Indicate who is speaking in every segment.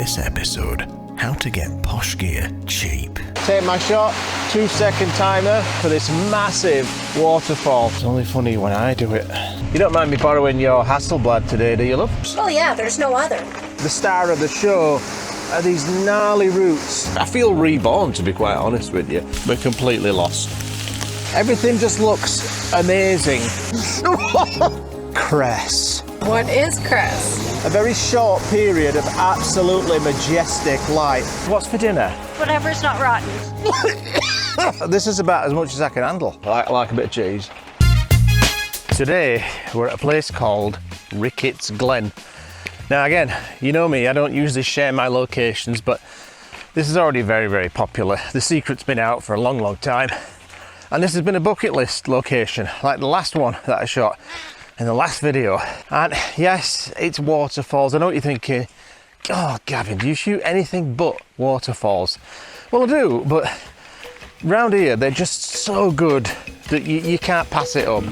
Speaker 1: this episode, how to get posh gear cheap.
Speaker 2: Take my shot, 2-second timer for this massive waterfall. It's only funny when I do it. You don't mind me borrowing your Hasselblad today, do you, love?
Speaker 3: Oh yeah, there's no other.
Speaker 2: The star of the show are these gnarly roots. I feel reborn, to be quite honest with you. We're completely lost. Everything just looks amazing. Cress.
Speaker 3: What is Cress?
Speaker 2: A very short period of absolutely majestic light. What's for dinner?
Speaker 4: Whatever's not rotten.
Speaker 2: This is about as much as I can handle. I like a bit of cheese. Today, we're at a place called Ricketts Glen. Now again, you know me, I don't usually share my locations, but this is already very, very popular. The secret's been out for a long, long time. And this has been a bucket list location, like the last one that I shot in the last video. And yes, it's waterfalls. I know what you're thinking, oh Gavin, do you shoot anything but waterfalls? Well, I do, but round here, they're just so good that you can't pass it up.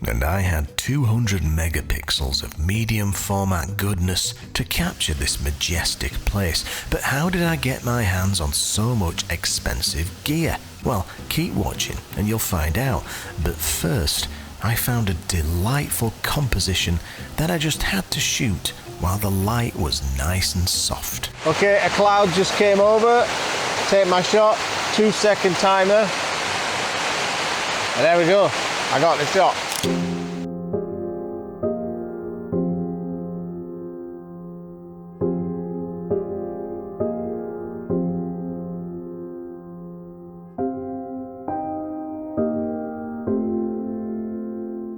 Speaker 1: And I had 200 megapixels of medium format goodness to capture this majestic place. But how did I get my hands on so much expensive gear? Well, keep watching and you'll find out. But first, I found a delightful composition that I just had to shoot while the light was nice and soft.
Speaker 2: Okay, a cloud just came over. Take my shot, 2-second timer. And there we go, I got the shot.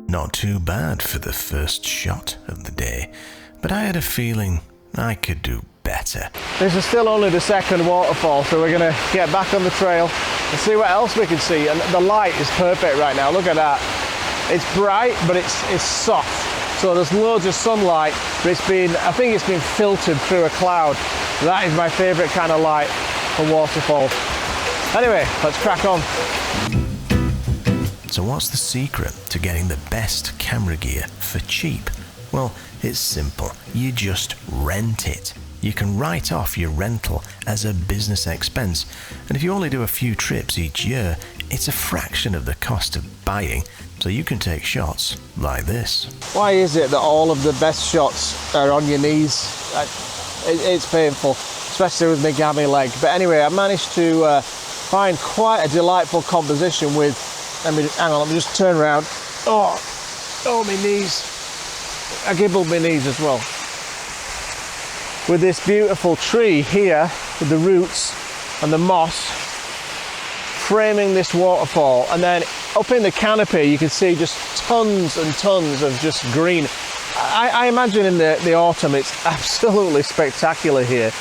Speaker 1: Not too bad for the first shot of the day, but I had a feeling I could do better.
Speaker 2: This is still only the second waterfall, so we're gonna get back on the trail and see what else we can see. And the light is perfect right now, look at that. It's bright, but it's soft. So there's loads of sunlight, but I think it's been filtered through a cloud. That is my favorite kind of light for waterfalls. Anyway, let's crack on.
Speaker 1: So what's the secret to getting the best camera gear for cheap? Well, it's simple. You just rent it. You can write off your rental as a business expense. And if you only do a few trips each year, it's a fraction of the cost of buying. So you can take shots like this.
Speaker 2: Why is it that all of the best shots are on your knees? It's painful, especially with my gammy leg. But anyway, I managed to find quite a delightful composition with, hang on, let me just turn around. Oh, my knees. I gibbled my knees as well. With this beautiful tree here, with the roots and the moss, framing this waterfall. And then up in the canopy, you can see just tons and tons of just green. I imagine in the autumn, it's absolutely spectacular here.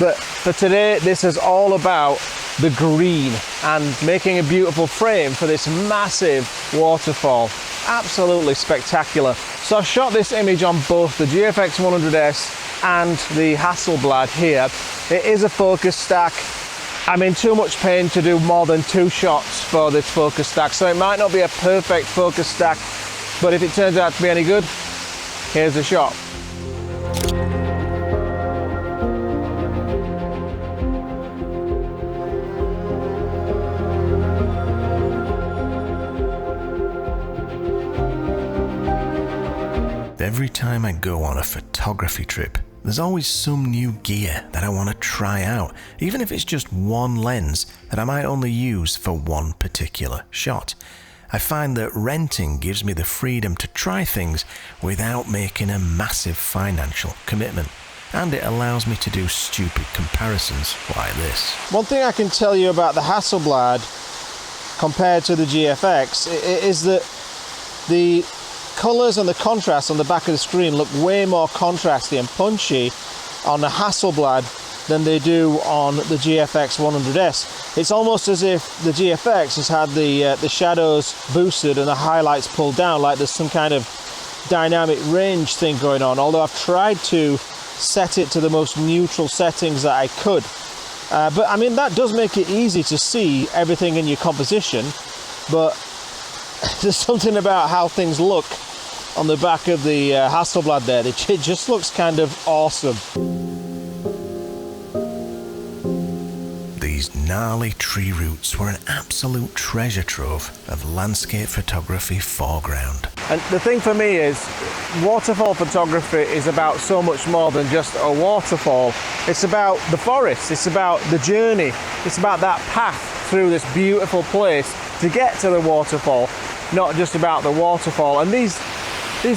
Speaker 2: But for today, this is all about the green and making a beautiful frame for this massive waterfall. Absolutely spectacular. So I've shot this image on both the GFX 100S and the Hasselblad here. It is a focus stack. I'm in too much pain to do more than 2 shots for this focus stack, so it might not be a perfect focus stack, but if it turns out to be any good, here's a shot.
Speaker 1: Every time I go on a photography trip, there's always some new gear that I want to try out, even if it's just one lens that I might only use for one particular shot. I find that renting gives me the freedom to try things without making a massive financial commitment, and it allows me to do stupid comparisons like this.
Speaker 2: One thing I can tell you about the Hasselblad compared to the GFX is that the colours and the contrast on the back of the screen look way more contrasty and punchy on the Hasselblad than they do on the GFX 100S. It's almost as if the GFX has had the shadows boosted and the highlights pulled down, like there's some kind of dynamic range thing going on, although I've tried to set it to the most neutral settings that I could. But I mean, that does make it easy to see everything in your composition, but there's something about how things look on the back of the Hasselblad there. It just looks kind of awesome.
Speaker 1: these gnarly tree roots were an absolute treasure trove of landscape photography foreground.
Speaker 2: And the thing for me is, waterfall photography is about so much more than just a waterfall. It's about the forest, it's about the journey, it's about that path through this beautiful place to get to the waterfall, not just about the waterfall. And these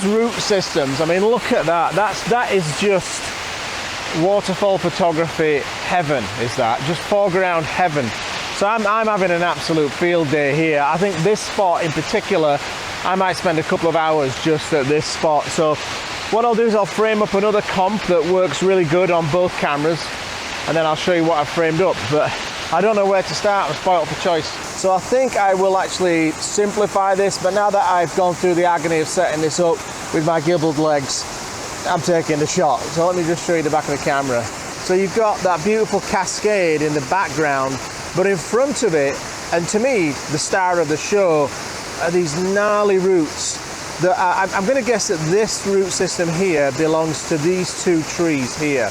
Speaker 2: root systems, I mean, look at that. That is just waterfall photography heaven, is that? Just foreground heaven. So I'm having an absolute field day here. I think this spot in particular, I might spend a couple of hours just at this spot. So what I'll do is I'll frame up another comp that works really good on both cameras, and then I'll show you what I've framed up. But I don't know where to start. I'm spoiled for choice. So I think I will actually simplify this, but now that I've gone through the agony of setting this up with my gibbled legs, I'm taking the shot. So let me just show you the back of the camera. So you've got that beautiful cascade in the background, but in front of it, and to me, the star of the show, are these gnarly roots. That I'm going to guess that this root system here belongs to these two trees here,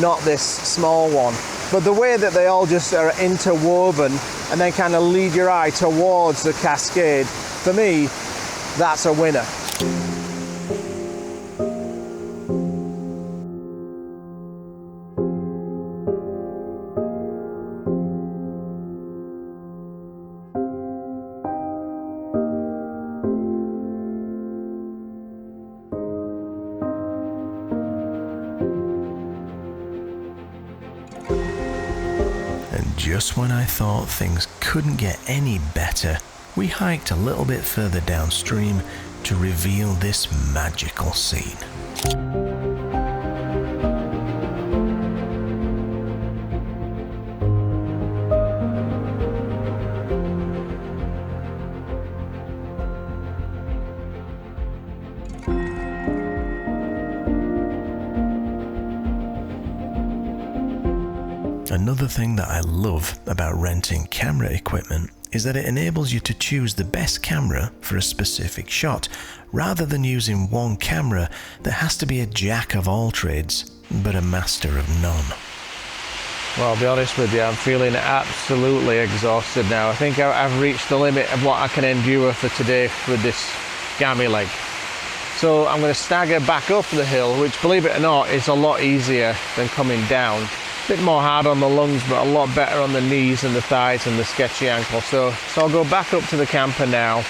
Speaker 2: not this small one. But the way that they all just are interwoven and then kind of lead your eye towards the cascade, for me, that's a winner.
Speaker 1: Just when I thought things couldn't get any better, we hiked a little bit further downstream to reveal this magical scene. Another thing that I love about renting camera equipment is that it enables you to choose the best camera for a specific shot, rather than using one camera that has to be a jack of all trades, but a master of none.
Speaker 2: Well, I'll be honest with you, I'm feeling absolutely exhausted now. I think I've reached the limit of what I can endure for today with this gammy leg. So I'm going to stagger back up the hill, which, believe it or not, is a lot easier than coming down. A bit more hard on the lungs, but a lot better on the knees and the thighs and the sketchy ankle. So I'll go back up to the camper now,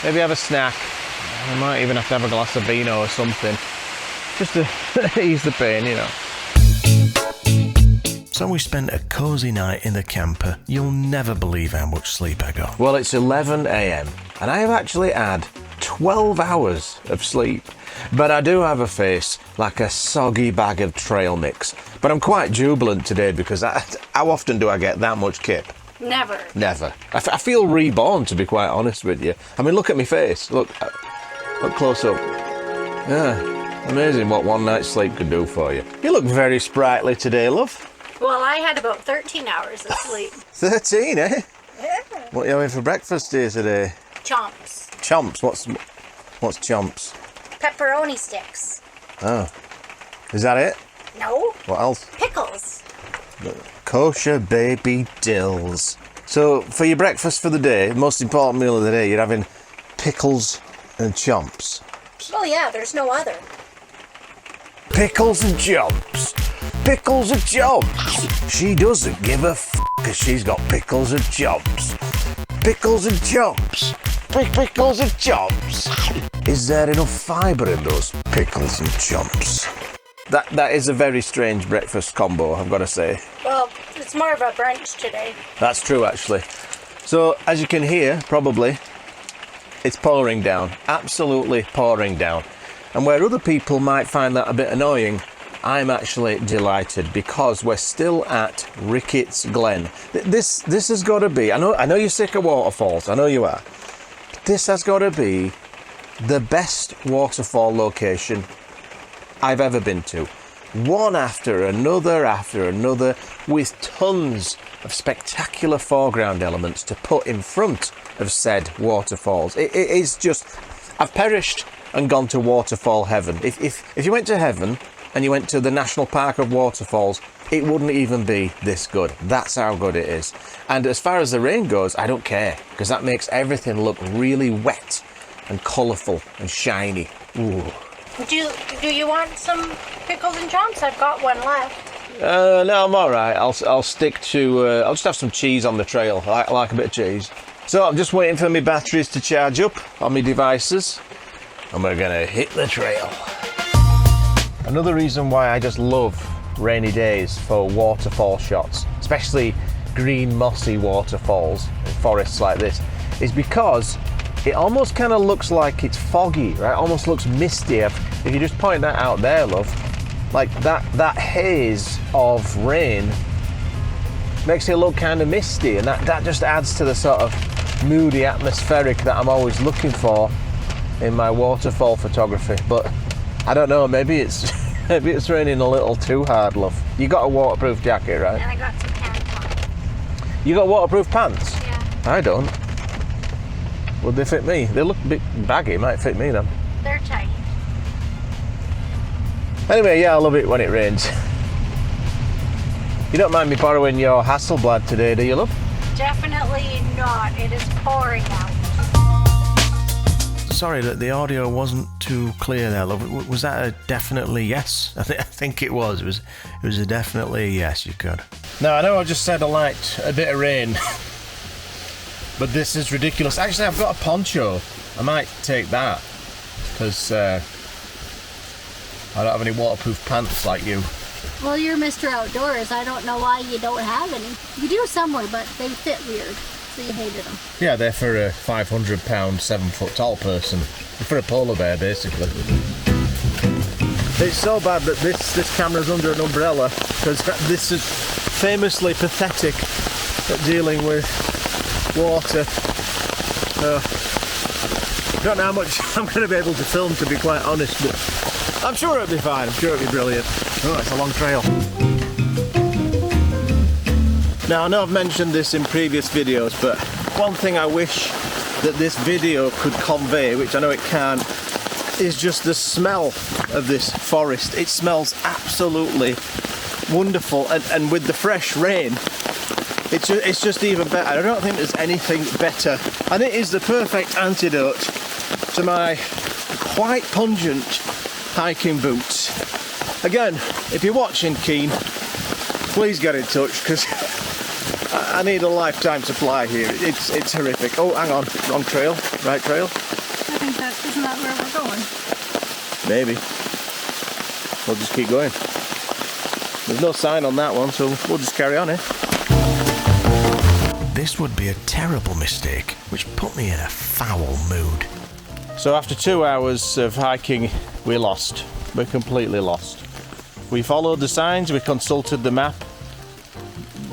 Speaker 2: maybe have a snack. I might even have to have a glass of vino or something, just to ease the pain, you know.
Speaker 1: So we spent a cozy night in the camper. You'll never believe how much sleep I got.
Speaker 2: Well, it's 11 a.m. and I have actually had 12 hours of sleep. But I do have a face like a soggy bag of trail mix. But I'm quite jubilant today because how often do I get that much kip?
Speaker 3: Never.
Speaker 2: Never. I feel reborn, to be quite honest with you. I mean, look at my face. Look close up. Yeah, amazing what one night's sleep could do for you. You look very sprightly today, love.
Speaker 3: Well, I had about 13 hours of sleep.
Speaker 2: 13, eh?
Speaker 3: Yeah.
Speaker 2: What are you having for breakfast here today?
Speaker 3: Chomps.
Speaker 2: Chomps? What's chomps?
Speaker 3: Pepperoni sticks.
Speaker 2: Oh. Is that it?
Speaker 3: No.
Speaker 2: What else?
Speaker 3: Pickles.
Speaker 2: Kosher baby dills. So, for your breakfast for the day, the most important meal of the day, you're having pickles and chomps.
Speaker 3: Oh yeah, there's no other.
Speaker 2: Pickles and chomps. Pickles and chomps. She doesn't give a f*** because she's got pickles and chomps. Pickles and chomps. Pickles and chomps. Is there enough fibre in those pickles and chomps? That is a very strange breakfast combo, I've got to say.
Speaker 3: Well, it's more of a brunch today.
Speaker 2: That's true, actually. So, as you can hear, probably, it's pouring down. Absolutely pouring down. And where other people might find that a bit annoying, I'm actually delighted because we're still at Ricketts Glen. This has got to be, I know you're sick of waterfalls, I know you are. But this has got to be the best waterfall location I've ever been to. One after another, with tons of spectacular foreground elements to put in front of said waterfalls. It is just, I've perished and gone to waterfall heaven. If you went to heaven and you went to the National Park of Waterfalls, it wouldn't even be this good. That's how good it is. And as far as the rain goes, I don't care, because that makes everything look really wet and colourful and shiny. Ooh.
Speaker 3: Do you want some pickles and chomps? I've got one left.
Speaker 2: No, I'm all right. I'll stick to. I'll just have some cheese on the trail. I like a bit of cheese. So I'm just waiting for my batteries to charge up on my devices, and we're gonna hit the trail. Another reason why I just love rainy days for waterfall shots, especially green mossy waterfalls in forests like this, is because it almost kind of looks like it's foggy, right? Almost looks misty. If you just point that out there, love, like that haze of rain makes it look kind of misty, and that just adds to the sort of moody atmospheric that I'm always looking for in my waterfall photography. But I don't know, maybe it's maybe it's raining a little too hard, love. You got a waterproof jacket, right?
Speaker 3: And I got some pants on.
Speaker 2: You got waterproof pants?
Speaker 3: Yeah.
Speaker 2: I don't. Would they fit me? They look a bit baggy, might fit me then.
Speaker 3: They're tight.
Speaker 2: Anyway, yeah, I love it when it rains. You don't mind me borrowing your Hasselblad today, do you, love?
Speaker 3: Definitely not. It is pouring out.
Speaker 1: Sorry that the audio wasn't too clear there, love. Was that a definitely yes? I think it was. It was a definitely yes, you could.
Speaker 2: No, I know I just said I liked a bit of rain, but this is ridiculous. Actually, I've got a poncho. I might take that, because I don't have any waterproof pants like you.
Speaker 4: Well, you're Mr. Outdoors. I don't know why you don't have any. You do somewhere, but they fit weird, so you hated them.
Speaker 2: Yeah, they're for a 500-pound, 7-foot tall person. They're for a polar bear, basically. It's so bad that this camera's under an umbrella, because this is famously pathetic at dealing with water. I don't know how much I'm going to be able to film, to be quite honest, but I'm sure it'll be fine. I'm sure it'll be brilliant. Oh, it's a long trail. Now, I know I've mentioned this in previous videos, but one thing I wish that this video could convey, which I know it can't, is just the smell of this forest. It smells absolutely wonderful, and with the fresh rain, it's just even better. I don't think there's anything better, and it is the perfect antidote to my quite pungent hiking boots. Again, if you're watching, Keen, please get in touch, because I need a lifetime supply here. It's horrific. Oh, hang on, wrong trail, right trail?
Speaker 4: I think isn't that where we're going?
Speaker 2: Maybe. We'll just keep going. There's no sign on that one, so we'll just carry on, eh?
Speaker 1: This would be a terrible mistake, which put me in a foul mood.
Speaker 2: So after 2 hours of hiking, we're lost. We're completely lost. We followed the signs, we consulted the map.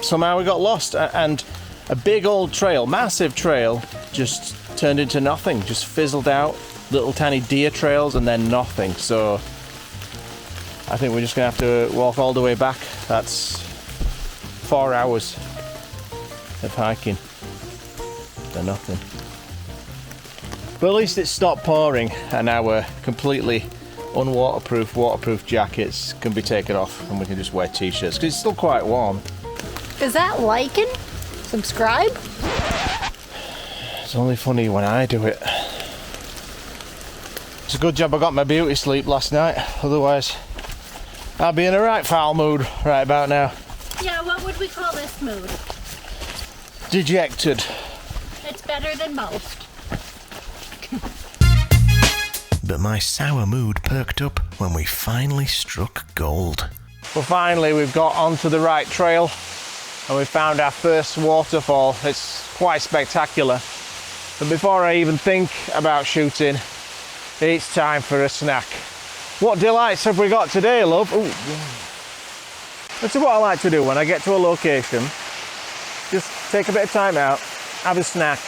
Speaker 2: Somehow we got lost, and a big old trail, massive trail, just turned into nothing, just fizzled out. Little tiny deer trails and then nothing. So I think we're just gonna have to walk all the way back. That's 4 hours of hiking for nothing. But at least it stopped pouring, and our completely unwaterproof, waterproof jackets can be taken off, and we can just wear t-shirts because it's still quite warm.
Speaker 4: Is that liking? Subscribe?
Speaker 2: It's only funny when I do it. It's a good job I got my beauty sleep last night, otherwise I'd be in a right foul mood right about now.
Speaker 4: Yeah, what would we call this mood?
Speaker 2: Dejected.
Speaker 4: It's better than most.
Speaker 1: But my sour mood perked up when we finally struck gold.
Speaker 2: Well, finally we've got onto the right trail and we found our first waterfall. It's quite spectacular. But before I even think about shooting, it's time for a snack. What delights have we got today, love? Ooh, yeah. This is what I like to do when I get to a location. Just take a bit of time out, have a snack,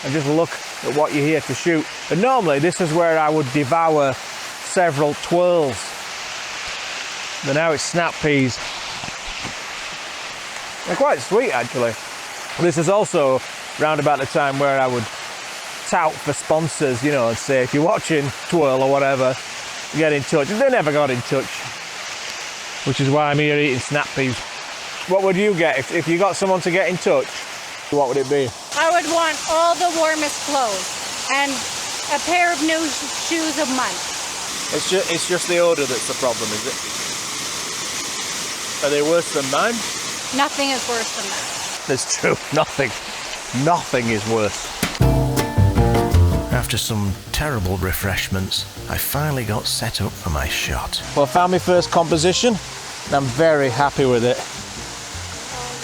Speaker 2: and just look at what you're here to shoot. And normally this is where I would devour several twirls. But now it's snap peas. They're quite sweet, actually. This is also round about the time where I would tout for sponsors, you know, and say, if you're watching Twirl or whatever, get in touch. They never got in touch, which is why I'm here eating snap peas. What would you get if you got someone to get in touch? What would it be?
Speaker 3: I would want all the warmest clothes and a pair of new shoes a month.
Speaker 2: It's just the odour that's the problem, is it? Are they worse than mine?
Speaker 3: Nothing is worse than that.
Speaker 2: That's true. Nothing is worse.
Speaker 1: After some terrible refreshments, I finally got set up for my shot.
Speaker 2: Well, I found my first composition, and I'm very happy with it.
Speaker 4: Oh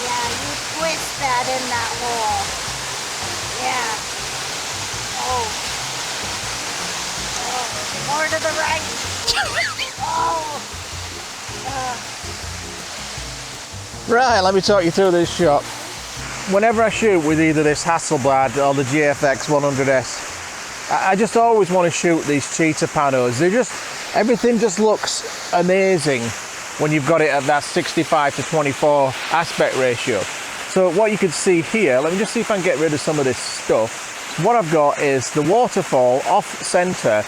Speaker 4: yeah, you twist that in that hole. Yeah. Oh. More to the right.
Speaker 2: Right, let me talk you through this shot. Whenever I shoot with either this Hasselblad or the GFX 100S, I just always want to shoot these cheetah panos. Everything just looks amazing when you've got it at that 65:24 aspect ratio. So what you can see here, let me just see if I can get rid of some of this stuff. What I've got is the waterfall off center,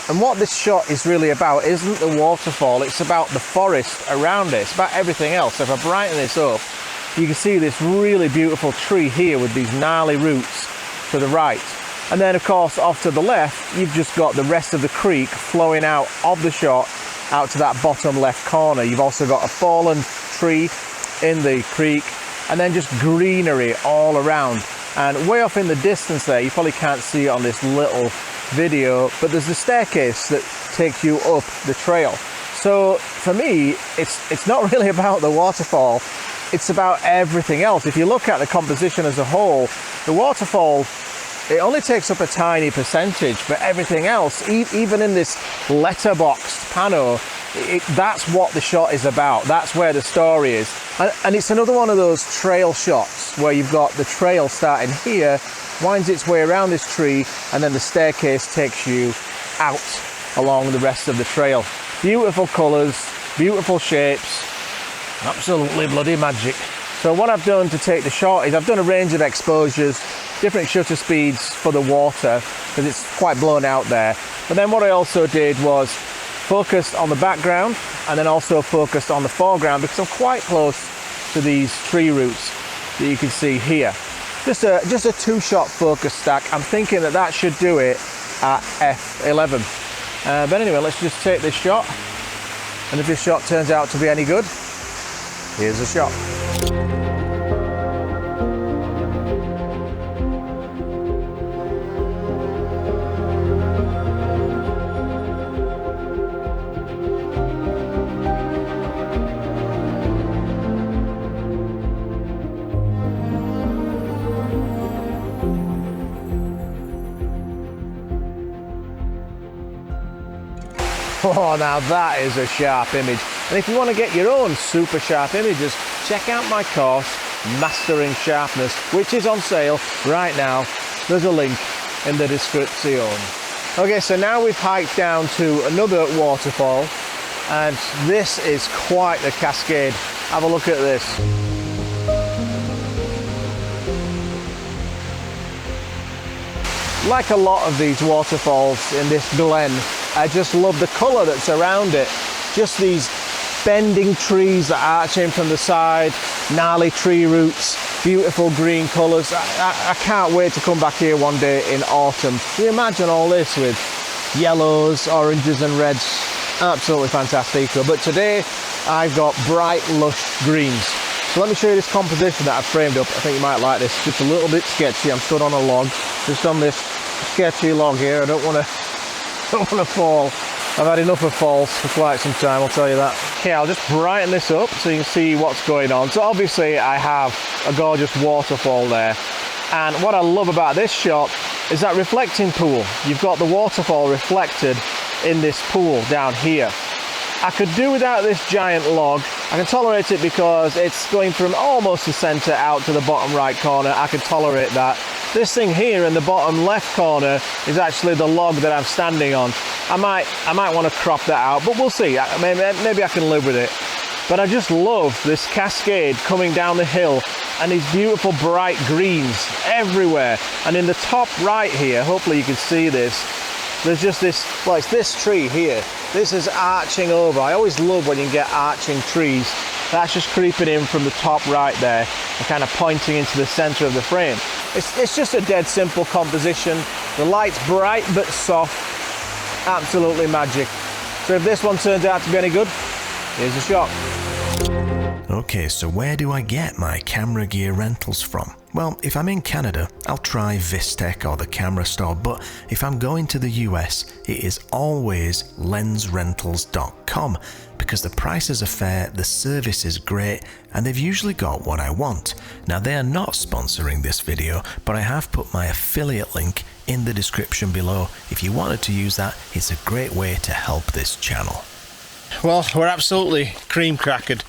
Speaker 2: and what this shot is really about isn't the waterfall, it's about the forest around it. It's about everything else. So if I brighten this up, you can see this really beautiful tree here with these gnarly roots to the right. And then of course off to the left, you've just got the rest of the creek flowing out of the shot out to that bottom left corner. You've also got a fallen tree in the creek, and then just greenery all around. And way off in the distance there, you probably can't see it on this little video, but there's the staircase that takes you up the trail. So for me, it's not really about the waterfall, it's about everything else. If you look at the composition as a whole, the waterfall, it only takes up a tiny percentage, but everything else, even in this letterboxed pano, that's what the shot is about. That's where the story is. And it's another one of those trail shots where you've got the trail starting here, winds its way around this tree, and then the staircase takes you out along the rest of the trail. Beautiful colours, beautiful shapes, absolutely bloody magic. So what I've done to take the shot is I've done a range of exposures, different shutter speeds for the water, because it's quite blown out there. But then what I also did was focused on the background, and then also focused on the foreground, because I'm quite close to these tree roots that you can see here. Just a two-shot focus stack. I'm thinking that should do it at f11. But anyway, let's just take this shot, and if this shot turns out to be any good, here's the shot. Oh, now that is a sharp image. And if you want to get your own super sharp images, check out my course, Mastering Sharpness, which is on sale right now. There's a link in the description. Okay, so now we've hiked down to another waterfall, and this is quite a cascade. Have a look at this. Like a lot of these waterfalls in this glen, I just love the colour that's around it. Just these bending trees that arch in from the side, gnarly tree roots, beautiful green colours. I can't wait to come back here one day in autumn. Can you imagine all this with yellows, oranges and reds? Absolutely fantastic. But today I've got bright, lush greens. So let me show you this composition that I've framed up. I think you might like this. Just a little bit sketchy. I'm stood on a log, just on this sketchy log here. I don't want to fall. I've had enough of falls for quite some time, I'll tell you that. Okay, I'll just brighten this up so you can see what's going on. So obviously I have a gorgeous waterfall there. And what I love about this shot is that reflecting pool. You've got the waterfall reflected in this pool down here. I could do without this giant log. I can tolerate it because it's going from almost the center out to the bottom right corner. I can tolerate that. This thing here in the bottom left corner is actually the log that I'm standing on. I might want to crop that out, but we'll see. Maybe I can live with it. But I just love this cascade coming down the hill and these beautiful bright greens everywhere. And in the top right here, hopefully you can see this, there's just this, well, it's this tree here. This is arching over. I always love when you get arching trees. That's just creeping in from the top right there and kind of pointing into the center of the frame. It's just a dead simple composition. The light's bright but soft. Absolutely magic. So if this one turns out to be any good, here's a shot.
Speaker 1: Okay, so where do I get my camera gear rentals from? Well, if I'm in Canada, I'll try Vistec or the camera store, but if I'm going to the US, it is always lensrentals.com because the prices are fair, the service is great, and they've usually got what I want. Now, they are not sponsoring this video, but I have put my affiliate link in the description below. If you wanted to use that, it's a great way to help this channel.
Speaker 2: Well, we're absolutely cream crackered.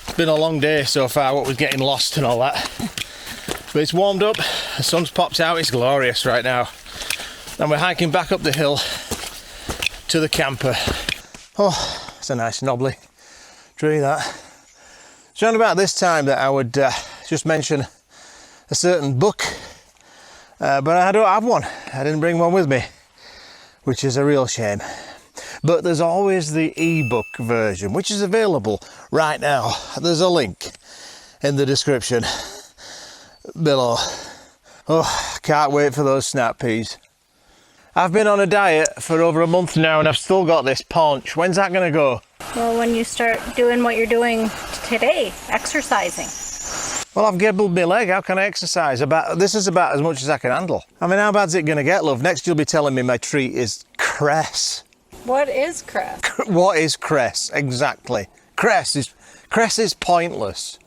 Speaker 2: It's been a long day so far, what with getting lost and all that. But it's warmed up, the sun's popped out, it's glorious right now. And we're hiking back up the hill to the camper. Oh, it's a nice knobbly tree that. It's around about this time that I would just mention a certain book, but I don't have one. I didn't bring one with me, which is a real shame. But there's always the ebook version, which is available right now. There's a link in the description below. Oh, can't wait for those snap peas. I've been on a diet for over a month now and I've still got this paunch. When's that going to go?
Speaker 3: Well, when you start doing what you're doing today, exercising.
Speaker 2: Well, I've gibbled my leg. How can I exercise? This is about as much as I can handle. I mean, how bad's it going to get, love? Next you'll be telling me my treat is Cress.
Speaker 3: What is Cress?
Speaker 2: What is Cress? Exactly. Cress is pointless.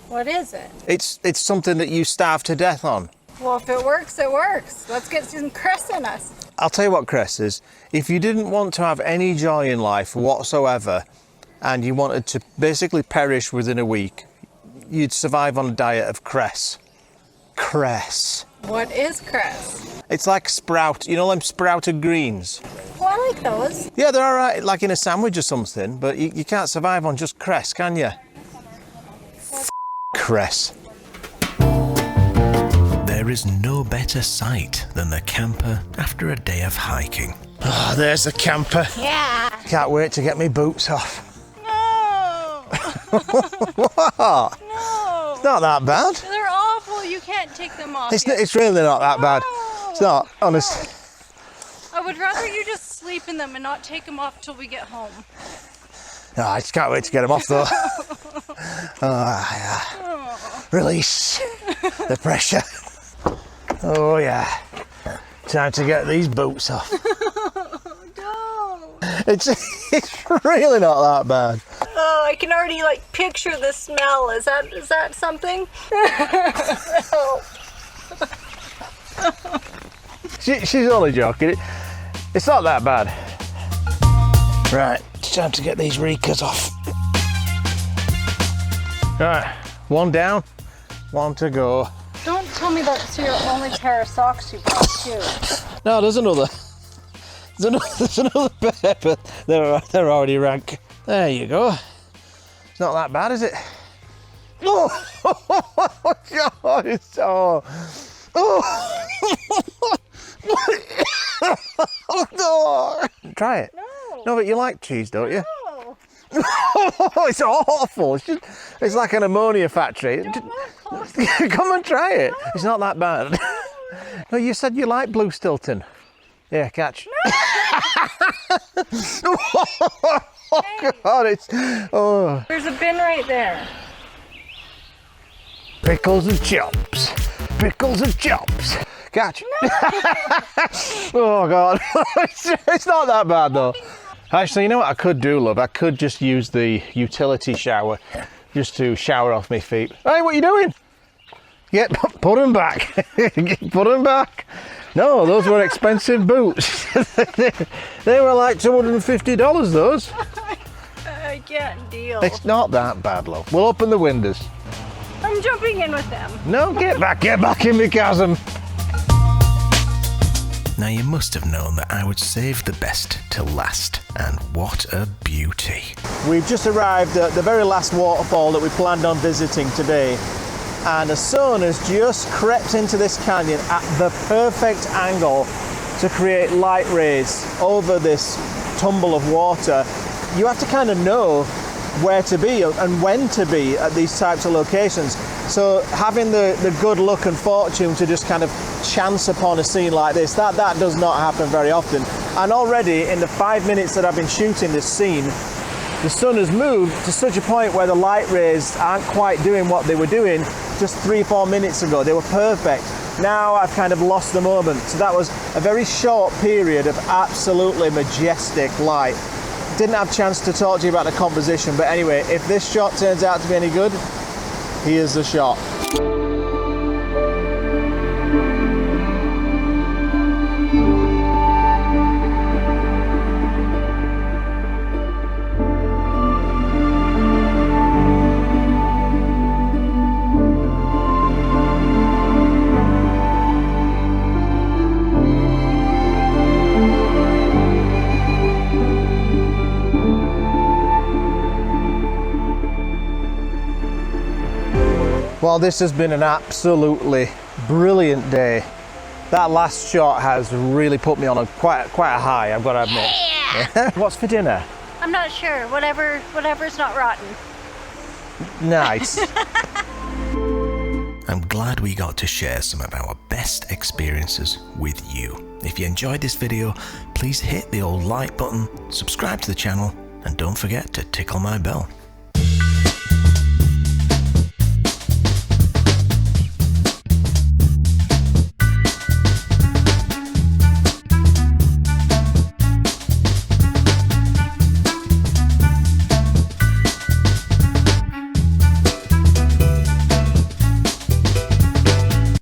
Speaker 3: What is it?
Speaker 2: It's something that you starve to death on.
Speaker 3: Well, if it works, it works. Let's get some Cress in us.
Speaker 2: I'll tell you what Cress is. If you didn't want to have any joy in life whatsoever and you wanted to basically perish within a week, you'd survive on a diet of Cress. Cress.
Speaker 3: What is Cress?
Speaker 2: It's like sprout, you know them sprouted greens?
Speaker 3: Well, I like those.
Speaker 2: Yeah, they're alright, like in a sandwich or something, but you can't survive on just Cress, can you? Cress.
Speaker 1: There is no better sight than the camper after a day of hiking.
Speaker 2: Oh, there's the camper.
Speaker 3: Yeah.
Speaker 2: Can't wait to get my boots off.
Speaker 3: No.
Speaker 2: What?
Speaker 3: No.
Speaker 2: It's not that bad.
Speaker 3: They're awful. You can't take them off.
Speaker 2: It's really not that bad. It's not, honest.
Speaker 3: I would rather you just sleep in them and not take them off till we get home.
Speaker 2: No, I just can't wait to get them off though. Oh, yeah. Release the pressure. Oh yeah. Time to get these boots off.
Speaker 3: No.
Speaker 2: It's really not that bad.
Speaker 3: Oh, I can already like picture the smell. Is that something?
Speaker 2: She's only joking. It's not that bad. Right, it's time to get these reekers off. Right, one down, one to go.
Speaker 3: Don't tell me that's your only pair of socks you bought too.
Speaker 2: No, there's another. There's another pair, but they're already rank. There you go. It's not that bad, is it? Oh, God, it's so. Oh. Oh. Try it. No, but you like cheese, don't you?
Speaker 3: No.
Speaker 2: It's awful. It's like an ammonia factory. Come and try it. No. It's not that bad. No, you said you like Blue Stilton. Yeah, catch.
Speaker 3: No.
Speaker 2: Oh, God, it's. Oh.
Speaker 3: There's a bin right there.
Speaker 2: Pickles and chomps. Pickles and chomps. Catch.
Speaker 3: No.
Speaker 2: Oh, God. It's not that bad, though. Actually, you know what I could do, love? I could just use the utility shower just to shower off my feet. Hey, what are you doing? Yeah, put them back. Put them back. No, those were expensive boots. They were like $250, those.
Speaker 3: I can't deal.
Speaker 2: It's not that bad, love. We'll open the windows.
Speaker 3: I'm jumping in with them.
Speaker 2: No, get back in the chasm.
Speaker 1: Now you must have known that I would save the best till last, and what a beauty.
Speaker 2: We've just arrived at the very last waterfall that we planned on visiting today, and the sun has just crept into this canyon at the perfect angle to create light rays over this tumble of water, you have to kind of know where to be and when to be at these types of locations. So having the good luck and fortune to just kind of chance upon a scene like this, that does not happen very often. And already in the 5 minutes that I've been shooting this scene, the sun has moved to such a point where the light rays aren't quite doing what they were doing just 3-4 minutes ago. They were perfect. Now I've kind of lost the moment. So that was a very short period of absolutely majestic light. Didn't have a chance to talk to you about the composition, but anyway, if this shot turns out to be any good, here's the shot. Well, this has been an absolutely brilliant day. That last shot has really put me on a quite a high, I've got to admit.
Speaker 3: Yeah.
Speaker 2: What's for dinner?
Speaker 3: I'm not sure. Whatever's not rotten.
Speaker 2: Nice.
Speaker 1: I'm glad we got to share some of our best experiences with you. If you enjoyed this video, please hit the old like button, subscribe to the channel, and don't forget to tickle my bell.